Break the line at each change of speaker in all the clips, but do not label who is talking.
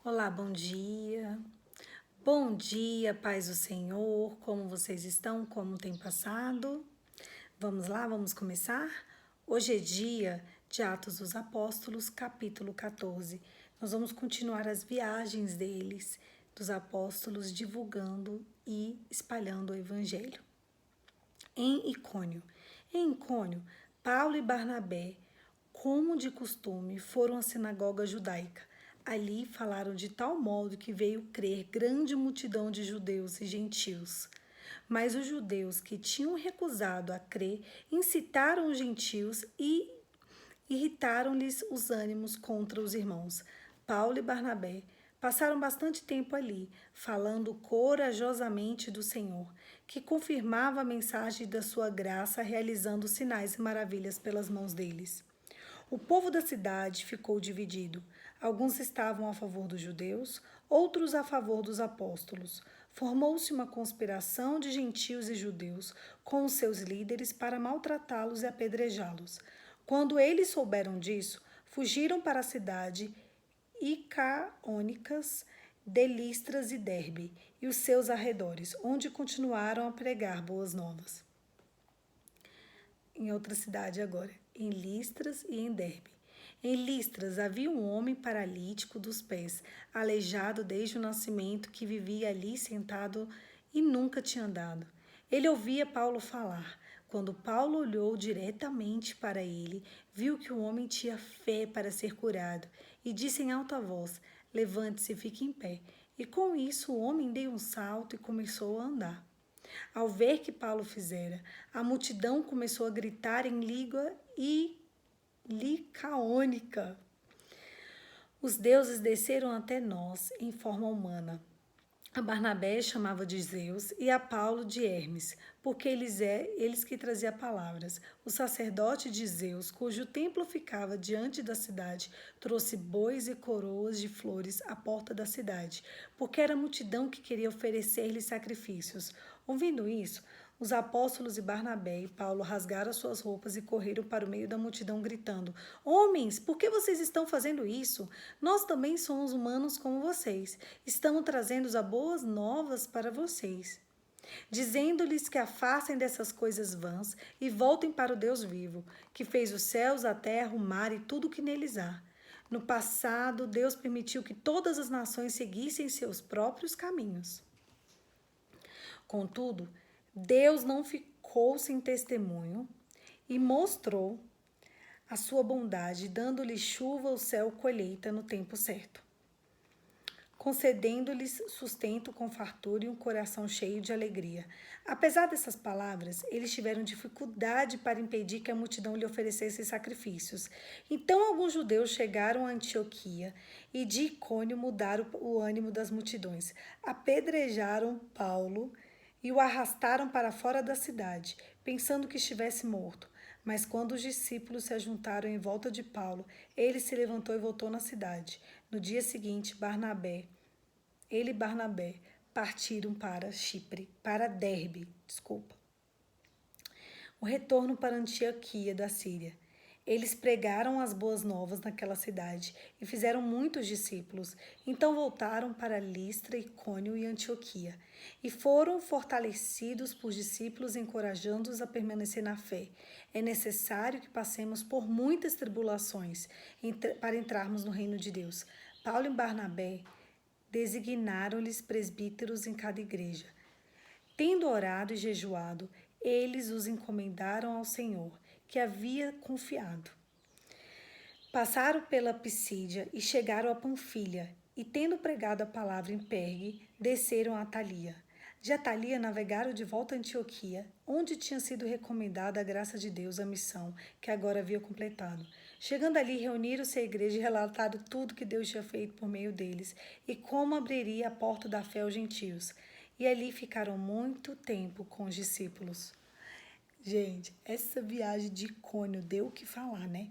Olá, bom dia. Bom dia, paz do Senhor. Como vocês estão? Como tem passado? Vamos lá, vamos começar? Hoje é dia de Atos dos Apóstolos, capítulo 14. Nós vamos continuar as viagens deles, dos apóstolos, divulgando e espalhando o evangelho. Em Icônio. Em Icônio, Paulo e Barnabé, como de costume, foram à sinagoga judaica. Ali falaram de tal modo que veio crer grande multidão de judeus e gentios. Mas os judeus que tinham recusado a crer incitaram os gentios e irritaram-lhes os ânimos contra os irmãos. Paulo e Barnabé passaram bastante tempo ali, falando corajosamente do Senhor, que confirmava a mensagem da sua graça, realizando sinais e maravilhas pelas mãos deles. O povo da cidade ficou dividido. Alguns estavam a favor dos judeus, outros a favor dos apóstolos. Formou-se uma conspiração de gentios e judeus com os seus líderes para maltratá-los e apedrejá-los. Quando eles souberam disso, fugiram para a cidade Icaônicas, de Listras e Derbe e os seus arredores, onde continuaram a pregar boas novas. Em outra cidade agora, em Listras e em Derbe. Em Listras havia um homem paralítico dos pés, aleijado desde o nascimento, que vivia ali sentado e nunca tinha andado. Ele ouvia Paulo falar. Quando Paulo olhou diretamente para ele, viu que o homem tinha fé para ser curado e disse em alta voz: Levante-se e fique em pé. E com isso o homem deu um salto e começou a andar. Ao ver que Paulo fizera, a multidão começou a gritar em língua licaônica. Os deuses desceram até nós em forma humana. A Barnabé chamava de Zeus e a Paulo de Hermes, porque eles que traziam palavras. O sacerdote de Zeus, cujo templo ficava diante da cidade, trouxe bois e coroas de flores à porta da cidade, porque era a multidão que queria oferecer-lhe sacrifícios. Ouvindo isso, os apóstolos e Barnabé e Paulo rasgaram suas roupas e correram para o meio da multidão, gritando: Homens, por que vocês estão fazendo isso? Nós também somos humanos como vocês. Estamos trazendo as boas novas para vocês, dizendo-lhes que afastem dessas coisas vãs e voltem para o Deus vivo, que fez os céus, a terra, o mar e tudo o que neles há. No passado, Deus permitiu que todas as nações seguissem seus próprios caminhos. Contudo, Deus não ficou sem testemunho e mostrou a sua bondade, dando-lhe chuva, o céu, colheita no tempo certo, concedendo-lhes sustento com fartura e um coração cheio de alegria. Apesar dessas palavras, eles tiveram dificuldade para impedir que a multidão lhe oferecesse sacrifícios. Então alguns judeus chegaram a Antioquia e de Icônio mudaram o ânimo das multidões. Apedrejaram Paulo e o arrastaram para fora da cidade, pensando que estivesse morto. Mas quando os discípulos se ajuntaram em volta de Paulo, ele se levantou e voltou na cidade. No dia seguinte, ele e Barnabé partiram para Derbe. O retorno para Antioquia da Síria. Eles pregaram as boas novas naquela cidade e fizeram muitos discípulos. Então voltaram para Listra, Icônio e Antioquia e foram fortalecidos por discípulos, encorajando-os a permanecer na fé. É necessário que passemos por muitas tribulações para entrarmos no reino de Deus. Paulo e Barnabé designaram-lhes presbíteros em cada igreja. Tendo orado e jejuado, eles os encomendaram ao Senhor, que havia confiado. Passaram pela Pisídia e chegaram a Panfilha, e tendo pregado a palavra em Pergue, desceram a Atalia. De Atalia navegaram de volta a Antioquia, onde tinha sido recomendada a graça de Deus à missão, que agora havia completado. Chegando ali, reuniram-se à igreja e relataram tudo que Deus tinha feito por meio deles, e como abriria a porta da fé aos gentios. E ali ficaram muito tempo com os discípulos. Gente, essa viagem de Icônio deu o que falar, né?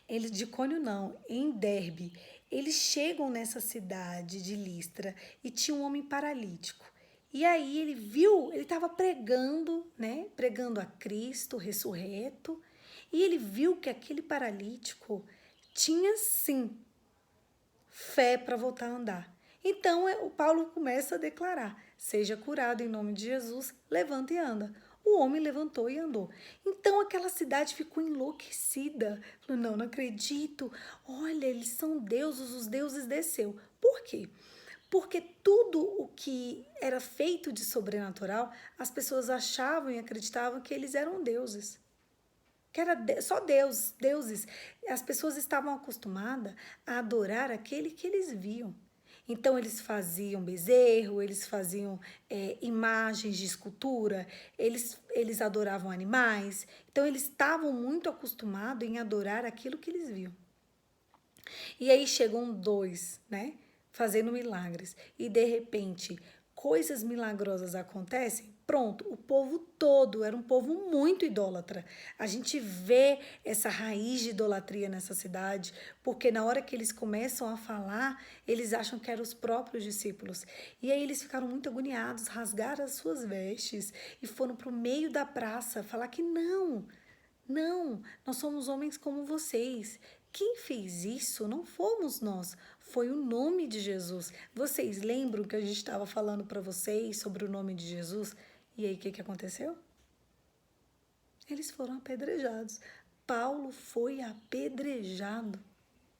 Eles, de Icônio não, em Derbe, eles chegam nessa cidade de Listra e tinha um homem paralítico. E aí ele viu, ele estava pregando, né? Pregando a Cristo ressurreto. E ele viu que aquele paralítico tinha sim fé para voltar a andar. Então, o Paulo começa a declarar: seja curado em nome de Jesus, levanta e anda. O homem levantou e andou. Então, aquela cidade ficou enlouquecida. Falou: não acredito. Olha, eles são deuses, os deuses desceu. Por quê? Porque tudo o que era feito de sobrenatural, as pessoas achavam e acreditavam que eles eram deuses. Que era só Deus, deuses. As pessoas estavam acostumadas a adorar aquele que eles viam. Então, eles faziam bezerro, eles faziam imagens de escultura, eles adoravam animais. Então, eles estavam muito acostumados em adorar aquilo que eles viam. E aí chegam dois, né? Fazendo milagres. E de repente, coisas milagrosas acontecem. Pronto, o povo todo era um povo muito idólatra. A gente vê essa raiz de idolatria nessa cidade, porque na hora que eles começam a falar, eles acham que eram os próprios discípulos. E aí eles ficaram muito agoniados, rasgaram as suas vestes e foram para o meio da praça falar que não, nós somos homens como vocês. Quem fez isso não fomos nós, foi o nome de Jesus. Vocês lembram que a gente estava falando para vocês sobre o nome de Jesus? E aí o que aconteceu? Eles foram apedrejados. Paulo foi apedrejado.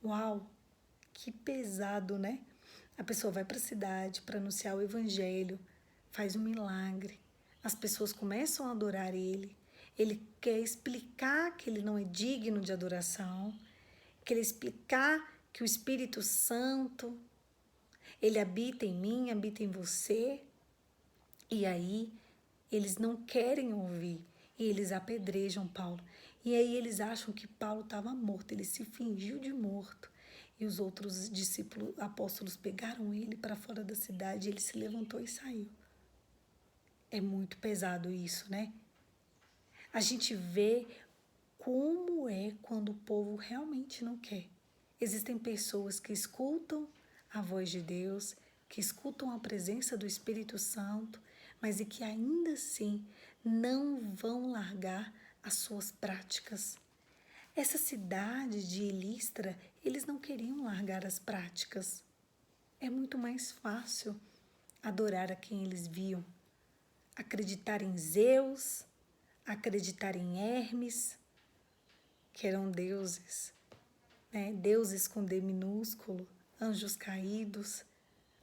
Uau, que pesado, né? A pessoa vai para a cidade para anunciar o evangelho, faz um milagre. As pessoas começam a adorar ele. Ele quer explicar que ele não é digno de adoração, quer explicar que o Espírito Santo, ele habita em mim, habita em você. E aí, eles não querem ouvir e eles apedrejam Paulo. E aí eles acham que Paulo estava morto, ele se fingiu de morto. E os outros discípulos, apóstolos, pegaram ele para fora da cidade, ele se levantou e saiu. É muito pesado isso, né? A gente vê como é quando o povo realmente não quer. Existem pessoas que escutam a voz de Deus, que escutam a presença do Espírito Santo, mas e que ainda assim não vão largar as suas práticas. Essa cidade de Listra, eles não queriam largar as práticas. É muito mais fácil adorar a quem eles viam, acreditar em Zeus, acreditar em Hermes, que eram deuses, né? Deuses com D minúsculo, anjos caídos,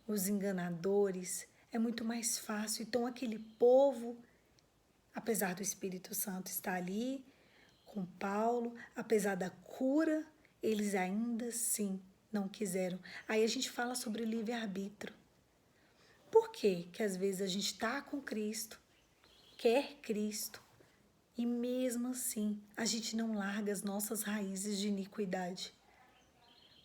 os enganadores. É muito mais fácil. Então, aquele povo, apesar do Espírito Santo estar ali com Paulo, apesar da cura, eles ainda assim não quiseram. Aí a gente fala sobre o livre-arbítrio. Por quê que às vezes a gente está com Cristo, quer Cristo, e mesmo assim a gente não larga as nossas raízes de iniquidade?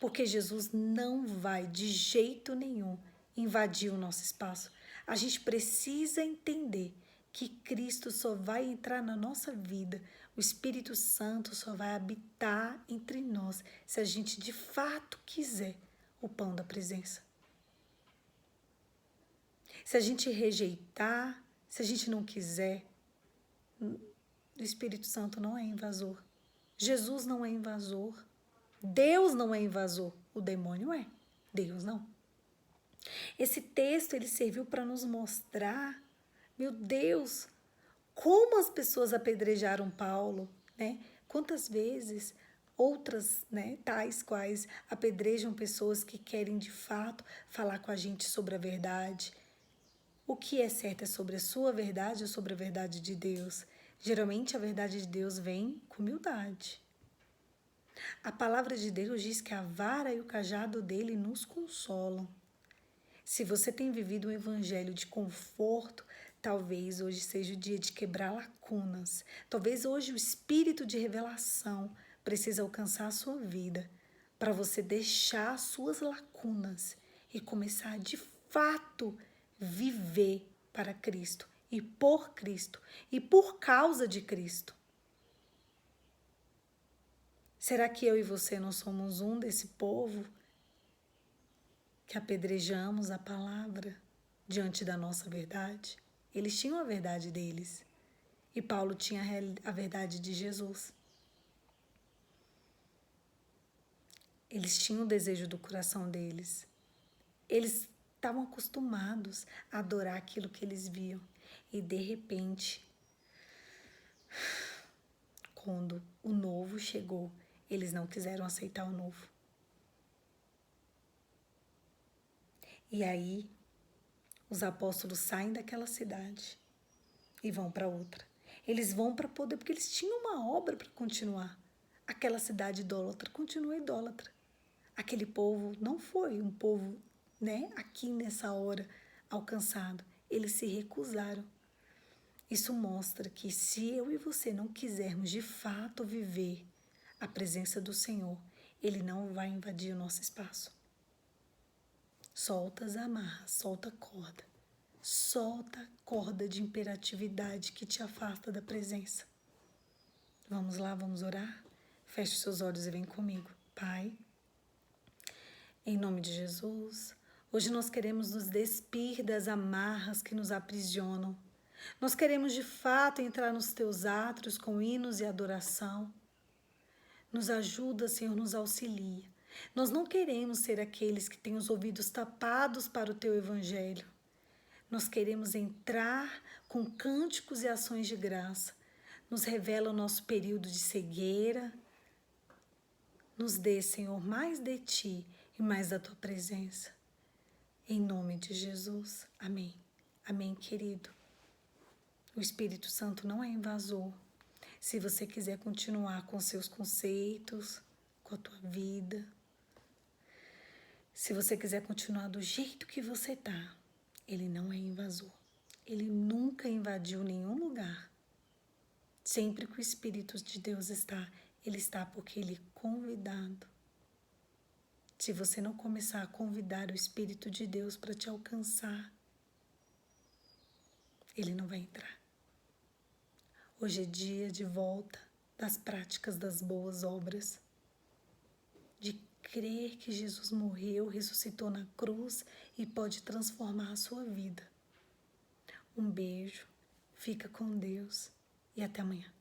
Porque Jesus não vai de jeito nenhum invadir o nosso espaço. A gente precisa entender que Cristo só vai entrar na nossa vida, o Espírito Santo só vai habitar entre nós se a gente de fato quiser o pão da presença. Se a gente rejeitar, se a gente não quiser, o Espírito Santo não é invasor. Jesus não é invasor. Deus não é invasor. O demônio é. Deus não. Esse texto ele serviu para nos mostrar, meu Deus, como as pessoas apedrejaram Paulo, né? Quantas vezes outras, né, tais quais apedrejam pessoas que querem de fato falar com a gente sobre a verdade. O que é certo é sobre a sua verdade ou sobre a verdade de Deus? Geralmente a verdade de Deus vem com humildade. A palavra de Deus diz que a vara e o cajado dele nos consolam. Se você tem vivido um evangelho de conforto, talvez hoje seja o dia de quebrar lacunas. Talvez hoje o espírito de revelação precise alcançar a sua vida para você deixar as suas lacunas e começar de fato viver para Cristo e por Cristo e por causa de Cristo. Será que eu e você não somos um desse povo que apedrejamos a palavra diante da nossa verdade? Eles tinham a verdade deles e Paulo tinha a verdade de Jesus. Eles tinham o desejo do coração deles. Eles estavam acostumados a adorar aquilo que eles viam. E de repente, quando o novo chegou, eles não quiseram aceitar o novo. E aí, os apóstolos saem daquela cidade e vão para outra. Eles vão para poder, porque eles tinham uma obra para continuar. Aquela cidade idólatra continua idólatra. Aquele povo não foi um povo, aqui nessa hora alcançado. Eles se recusaram. Isso mostra que se eu e você não quisermos de fato viver a presença do Senhor, Ele não vai invadir o nosso espaço. Solta as amarras, solta a corda. Solta a corda de imperatividade que te afasta da presença. Vamos lá, vamos orar? Feche seus olhos e vem comigo. Pai, em nome de Jesus, hoje nós queremos nos despir das amarras que nos aprisionam. Nós queremos de fato entrar nos teus átrios com hinos e adoração. Nos ajuda, Senhor, nos auxilia. Nós não queremos ser aqueles que têm os ouvidos tapados para o teu evangelho. Nós queremos entrar com cânticos e ações de graça. Nos revela o nosso período de cegueira. Nos dê, Senhor, mais de Ti e mais da Tua presença. Em nome de Jesus. Amém. Amém, querido. O Espírito Santo não é invasor. Se você quiser continuar com seus conceitos, com a tua vida, se você quiser continuar do jeito que você tá, ele não é invasor. Ele nunca invadiu nenhum lugar. Sempre que o Espírito de Deus está, ele está porque ele é convidado. Se você não começar a convidar o Espírito de Deus para te alcançar, ele não vai entrar. Hoje é dia de volta das práticas das boas obras, de crer que Jesus morreu, ressuscitou na cruz e pode transformar a sua vida. Um beijo, fica com Deus e até amanhã.